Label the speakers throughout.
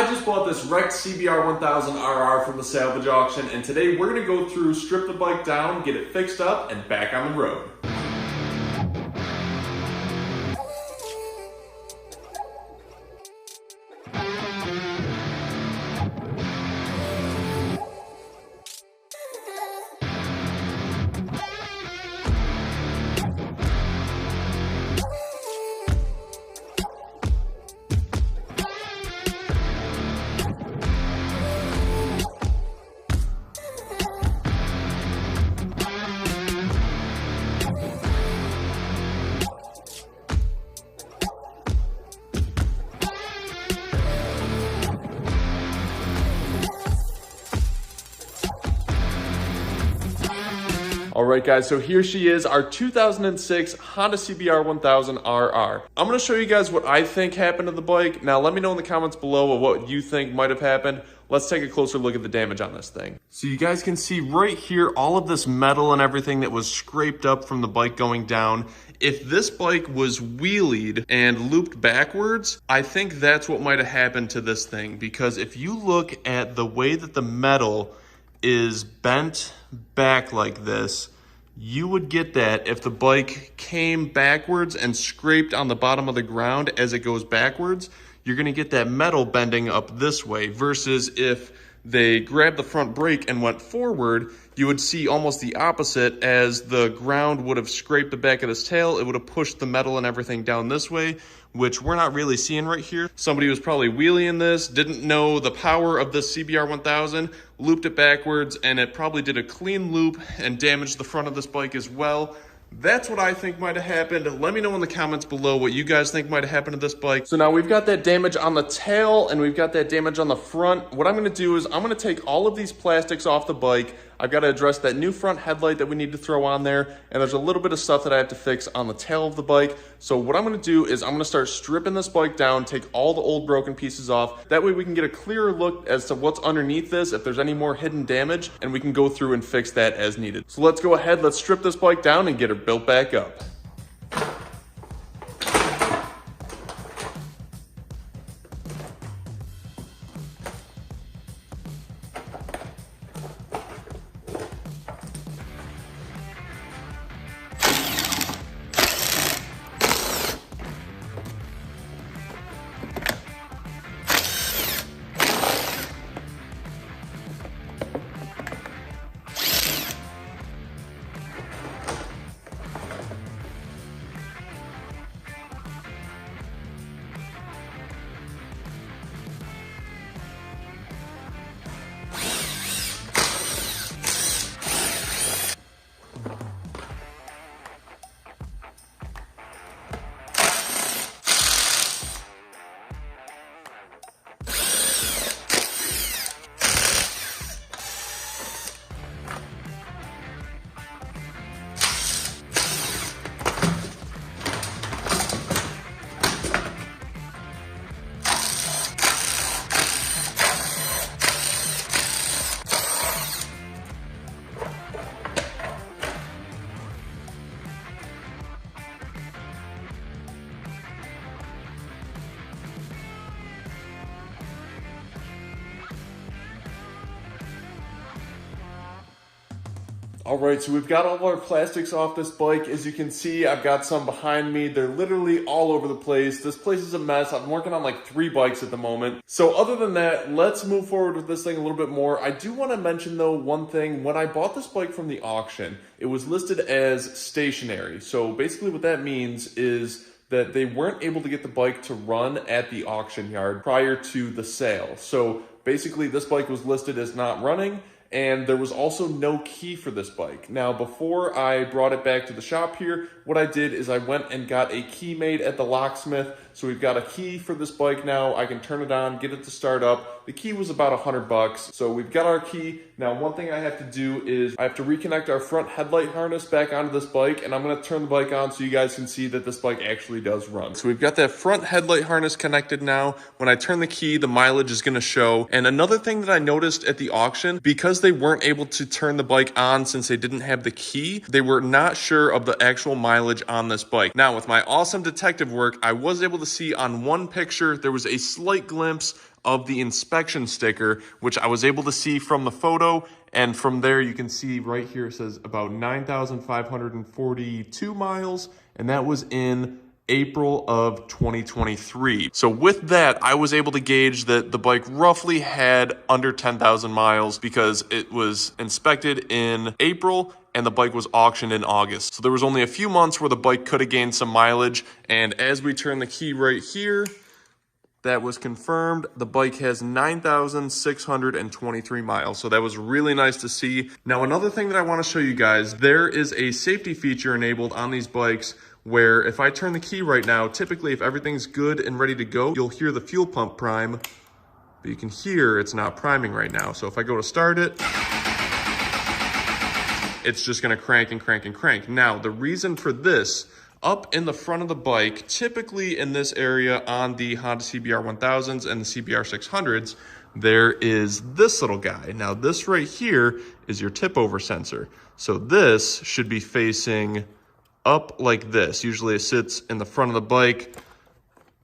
Speaker 1: just bought this wrecked CBR 1000RR from the salvage auction, and today we're going to go through, strip the bike down, get it fixed up, and back on the road. Alright guys, so here she is, our 2006 Honda CBR 1000RR. I'm going to show you guys what I think happened to the bike. Now let me know in the comments below what you think might have happened. Let's take a closer look at the damage on this thing. So you guys can see right here all of this metal and everything that was scraped up from the bike going down. If this bike was wheelied and looped backwards, I think that's what might have happened to this thing. Because if you look at the way that the metal is bent back like this, you would get that if the bike came backwards and scraped on the bottom of the ground as it goes backwards. You're going to get that metal bending up this way, versus if they grabbed the front brake and went forward, you would see almost the opposite. As the ground would have scraped the back of this tail, it would have pushed the metal and everything down this way, which we're not really seeing right here. Somebody was probably wheeling this, didn't know the power of this CBR 1000, looped it backwards, and it probably did a clean loop and damaged the front of this bike as well. That's what I think might have happened. Let me know in the comments below what you guys think might have happened to this bike. So now we've got that damage on the tail and we've got that damage on the front. What I'm going to do is I'm going to take all of these plastics off the bike. I've got to address that new front headlight that we need to throw on there. And there's a little bit of stuff that I have to fix on the tail of the bike. So what I'm going to do is I'm going to start stripping this bike down, take all the old broken pieces off. That way we can get a clearer look as to what's underneath this, if there's any more hidden damage, and we can go through and fix that as needed. So let's go ahead, let's strip this bike down and get her built back up. All right, so we've got all of our plastics off this bike. As you can see, I've got some behind me. They're literally all over the place. This place is a mess. I'm working on like 3 bikes at the moment. So other than that, let's move forward with this thing a little bit more. I do want to mention though one thing. When I bought this bike from the auction, it was listed as stationary. So basically what that means is that they weren't able to get the bike to run at the auction yard prior to the sale. So basically this bike was listed as not running, and there was also no key for this bike. Now, before I brought it back to the shop here, what I did is I went and got a key made at the locksmith. So we've got a key for this bike now. I can turn it on, get it to start up. The key was about $100. So we've got our key. Now, one thing I have to do is I have to reconnect our front headlight harness back onto this bike, and I'm gonna turn the bike on so you guys can see that this bike actually does run. So we've got that front headlight harness connected now. When I turn the key, the mileage is gonna show. And another thing that I noticed at the auction, because they weren't able to turn the bike on since they didn't have the key, they were not sure of the actual mileage on this bike. Now, with my awesome detective work, I was able to see on one picture, there was a slight glimpse of the inspection sticker, which I was able to see from the photo. And from there, you can see right here, it says about 9,542 miles. And that was in April of 2023. So with that, I was able to gauge that the bike roughly had under 10,000 miles because it was inspected in April and the bike was auctioned in August. So there was only a few months where the bike could have gained some mileage. And as we turn the key right here, that was confirmed. The bike has 9,623 miles. So that was really nice to see. Now, another thing that I want to show you guys, there is a safety feature enabled on these bikes where if I turn the key right now, typically if everything's good and ready to go, you'll hear the fuel pump prime, but you can hear it's not priming right now. So if I go to start it, it's just gonna crank and crank and crank. Now, the reason for this, up in the front of the bike, typically in this area on the Honda CBR 1000s and the CBR 600s, there is this little guy. Now, this right here is your tip over sensor. So this should be facing up like this. Usually it sits in the front of the bike,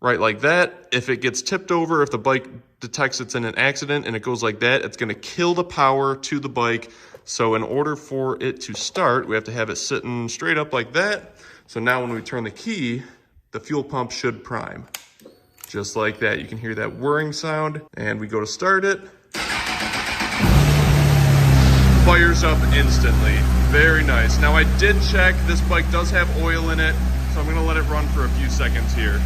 Speaker 1: right like that. If it gets tipped over, if the bike detects it's in an accident and it goes like that, it's gonna kill the power to the bike. So in order for it to start, we have to have it sitting straight up like that. So now when we turn the key, the fuel pump should prime. Just like that. You can hear that whirring sound, and we go to start it. Fires up instantly. Very nice. Now I did check, this bike does have oil in it, so I'm gonna let it run for a few seconds here.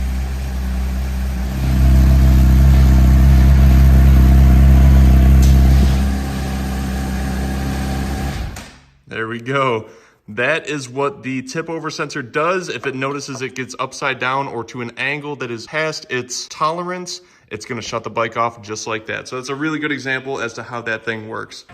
Speaker 1: There we go. That is what the tip over sensor does. If it notices it gets upside down or to an angle that is past its tolerance, it's gonna shut the bike off just like that. So it's a really good example as to how that thing works.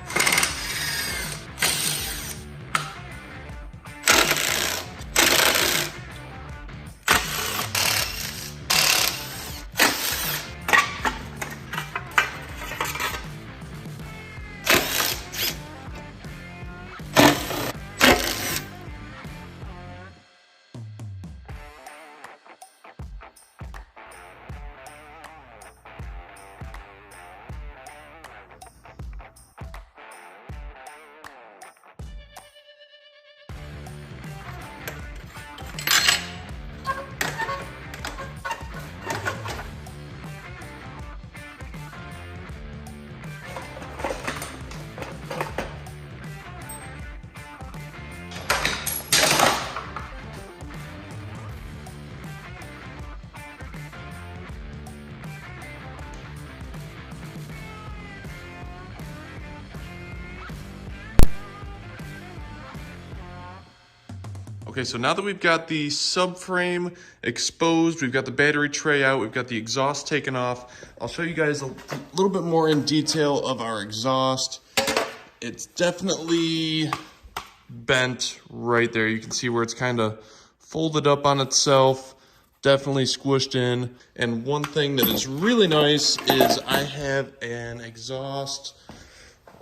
Speaker 1: Okay, so now that we've got the subframe exposed, we've got the battery tray out, we've got the exhaust taken off, I'll show you guys a little bit more in detail of our exhaust. It's definitely bent right there. You can see where it's kind of folded up on itself, definitely squished in. And one thing that is really nice is I have an exhaust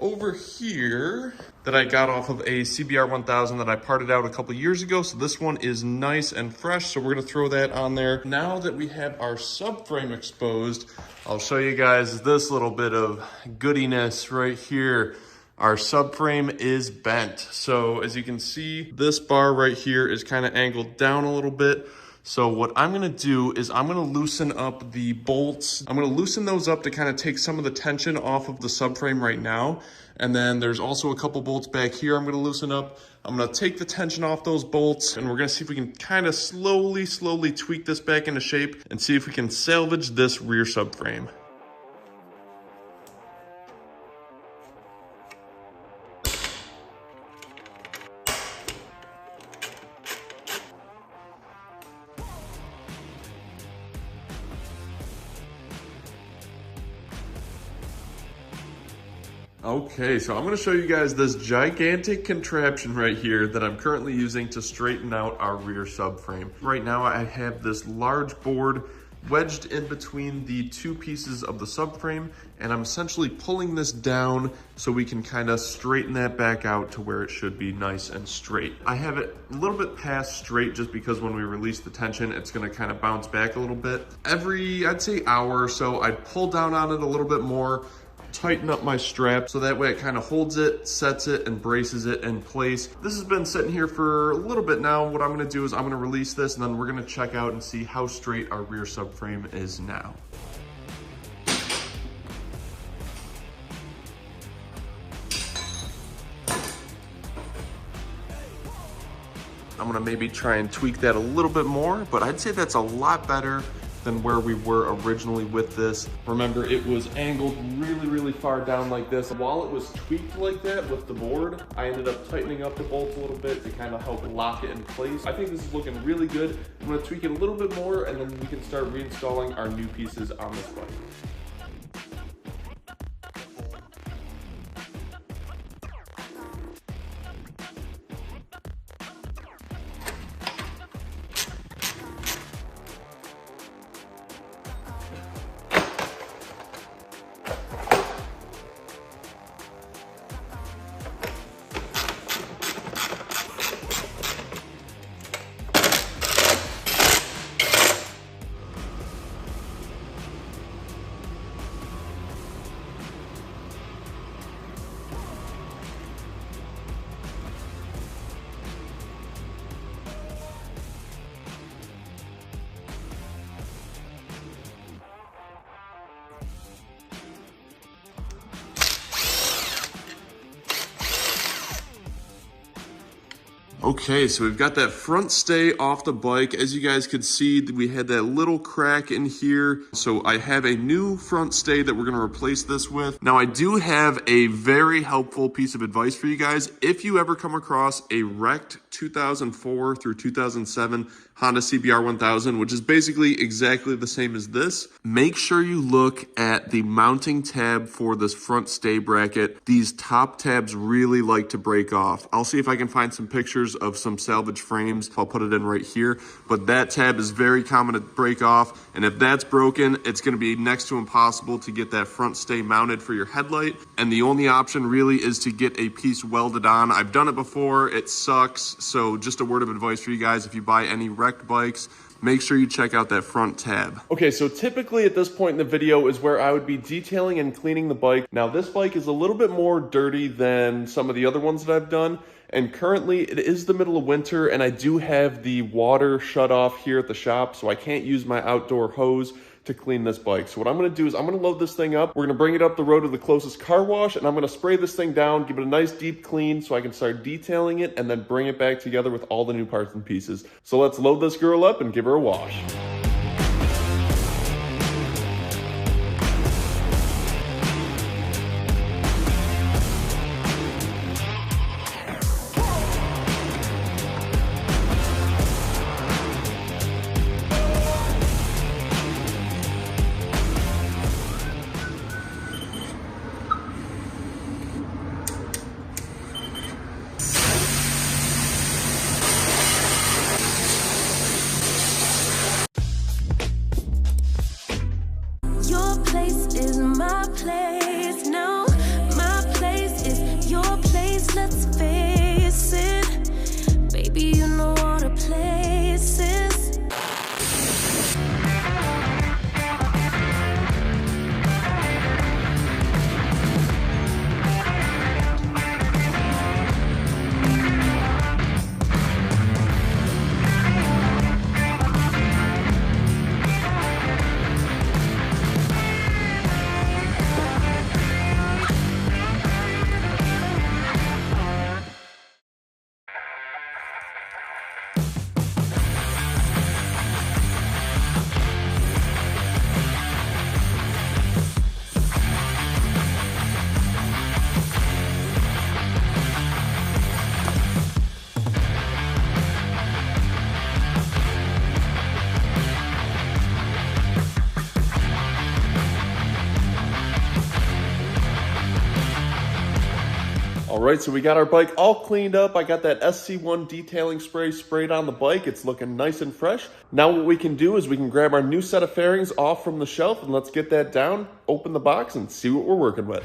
Speaker 1: over here that I got off of a CBR 1000 that I parted out a couple years ago. So this one is nice and fresh. So we're gonna throw that on there. Now that we have our subframe exposed, I'll show you guys this little bit of goodiness right here. Our subframe is bent. So as you can see, this bar right here is kind of angled down a little bit. So what I'm gonna do is I'm gonna loosen up the bolts. I'm gonna loosen those up to kind of take some of the tension off of the subframe right now. And then there's also a couple bolts back here I'm gonna loosen up. I'm gonna take the tension off those bolts and we're gonna see if we can kind of slowly tweak this back into shape and see if we can salvage this rear subframe. Okay, so I'm gonna show you guys this gigantic contraption right here that I'm currently using to straighten out our rear subframe. Right now I have this large board wedged in between the two pieces of the subframe, and I'm essentially pulling this down so we can kind of straighten that back out to where it should be nice and straight. I have it a little bit past straight just because when we release the tension, it's gonna kind of bounce back a little bit. Every, I'd say hour or so, I'd pull down on it a little bit more, tighten up my strap so that way it kind of holds it, sets it, and braces it in place. This has been sitting here for a little bit now. What I'm gonna do is I'm gonna release this and then we're gonna check out and see how straight our rear subframe is now. I'm gonna maybe try and tweak that a little bit more, but I'd say that's a lot better than where we were originally with this. Remember, it was angled really far down like this. While it was tweaked like that with the board, I ended up tightening up the bolts a little bit to kind of help lock it in place. I think this is looking really good. I'm gonna tweak it a little bit more and then we can start reinstalling our new pieces on this bike. Okay, so we've got that front stay off the bike. As you guys could see, we had that little crack in here. So I have a new front stay that we're gonna replace this with. Now I do have a very helpful piece of advice for you guys. If you ever come across a wrecked 2004 through 2007 Honda CBR 1000, which is basically exactly the same as this, make sure you look at the mounting tab for this front stay bracket. These top tabs really like to break off. I'll see if I can find some pictures of some salvage frames. I'll put it in right here, but that tab is very common to break off. And if that's broken, it's gonna be next to impossible to get that front stay mounted for your headlight. And the only option really is to get a piece welded on. I've done it before, it sucks. So just a word of advice for you guys, if you buy any wrecked bikes, make sure you check out that front tab. Okay, so typically at this point in the video is where I would be detailing and cleaning the bike. Now this bike is a little bit more dirty than some of the other ones that I've done. And currently it is the middle of winter and I do have the water shut off here at the shop, so I can't use my outdoor hose to clean this bike. So what I'm gonna do is I'm gonna load this thing up. We're gonna bring it up the road to the closest car wash and I'm gonna spray this thing down, give it a nice deep clean so I can start detailing it and then bring it back together with all the new parts and pieces. So let's load this girl up and give her a wash. All right, so we got our bike all cleaned up. I got that SC1 detailing spray sprayed on the bike. It's looking nice and fresh. Now what we can do is we can grab our new set of fairings off from the shelf and let's get that down, open the box, and see what we're working with.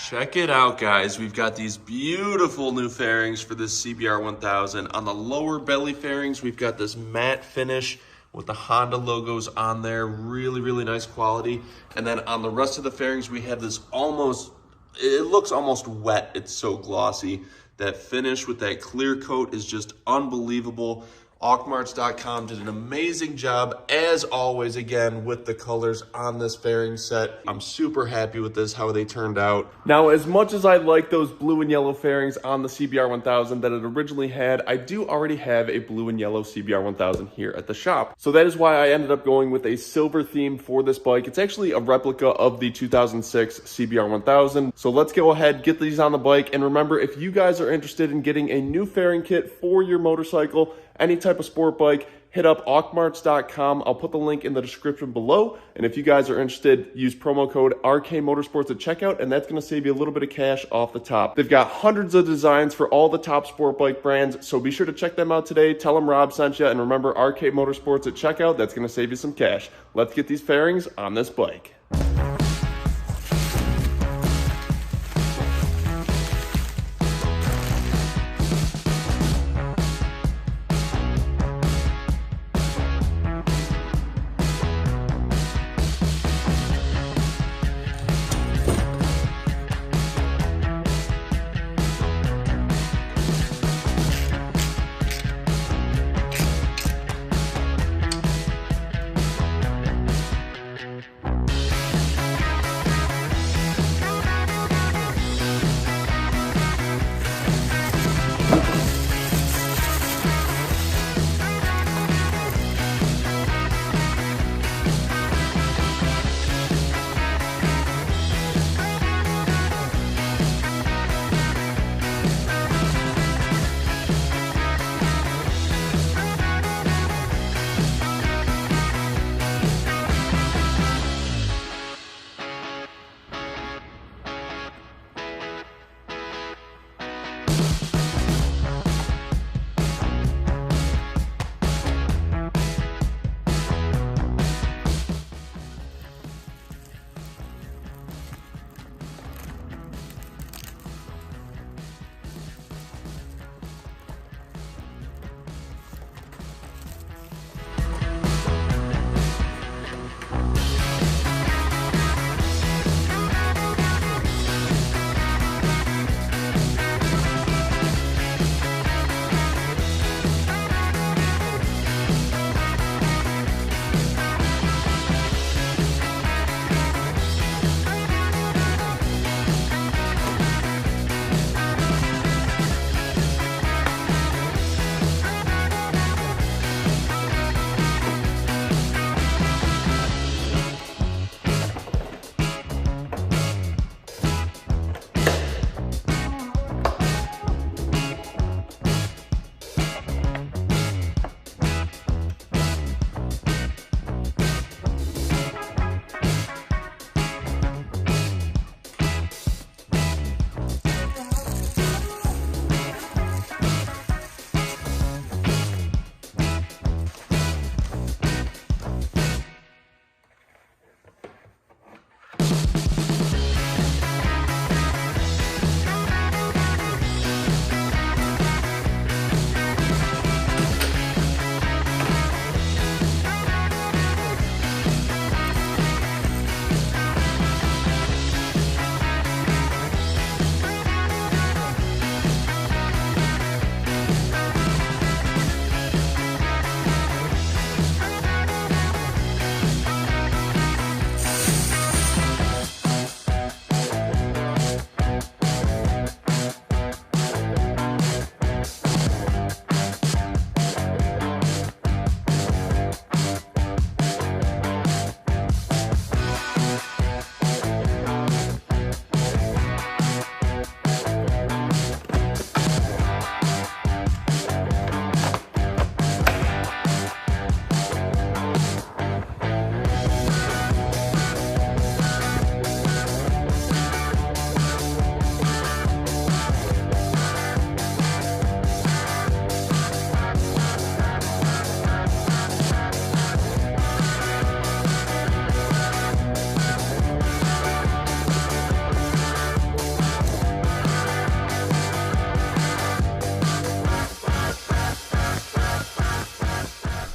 Speaker 1: Check it out, guys. We've got these beautiful new fairings for this CBR 1000. On the lower belly fairings, we've got this matte finish with the Honda logos on there. Really, really nice quality. And then on the rest of the fairings, we have this it looks almost wet. It's so glossy. That finish with that clear coat is just unbelievable. Aukmarts.com did an amazing job, as always, again, with the colors on this fairing set. I'm super happy with this, how they turned out. Now, as much as I like those blue and yellow fairings on the CBR 1000 that it originally had, I do already have a blue and yellow CBR 1000 here at the shop. So that is why I ended up going with a silver theme for this bike. It's actually a replica of the 2006 CBR 1000. So let's go ahead, get these on the bike. And remember, if you guys are interested in getting a new fairing kit for your motorcycle, any type of sport bike, hit up Aukmarts.com. I'll put the link in the description below. And if you guys are interested, use promo code RK Motorsports at checkout, and that's going to save you a little bit of cash off the top. They've got hundreds of designs for all the top sport bike brands, so be sure to check them out today. Tell them Rob sent you, and remember RK Motorsports at checkout. That's going to save you some cash. Let's get these fairings on this bike.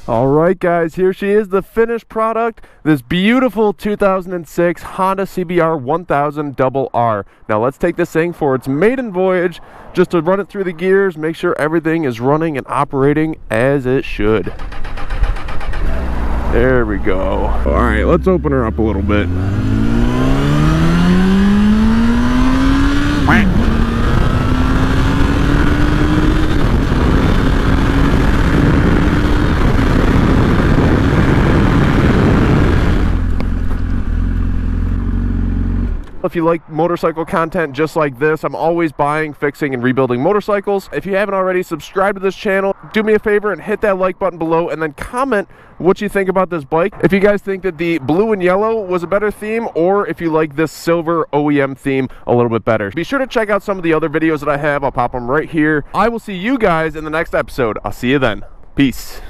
Speaker 1: All right, guys, here she is, the finished product. This beautiful 2006 Honda CBR 1000 RR. Now let's take this thing for its maiden voyage, just to run it through the gears, make sure everything is running and operating as it should. There we go. All right, let's open her up a little bit. If you like motorcycle content just like this, I'm always buying, fixing, and rebuilding motorcycles. If you haven't already, subscribe to this channel. Do me a favor and hit that like button below, and then comment what you think about this bike. If you guys think that the blue and yellow was a better theme, or if you like this silver OEM theme a little bit better. Be sure to check out some of the other videos that I have. I'll pop them right here. I will see you guys in the next episode. I'll see you then. Peace.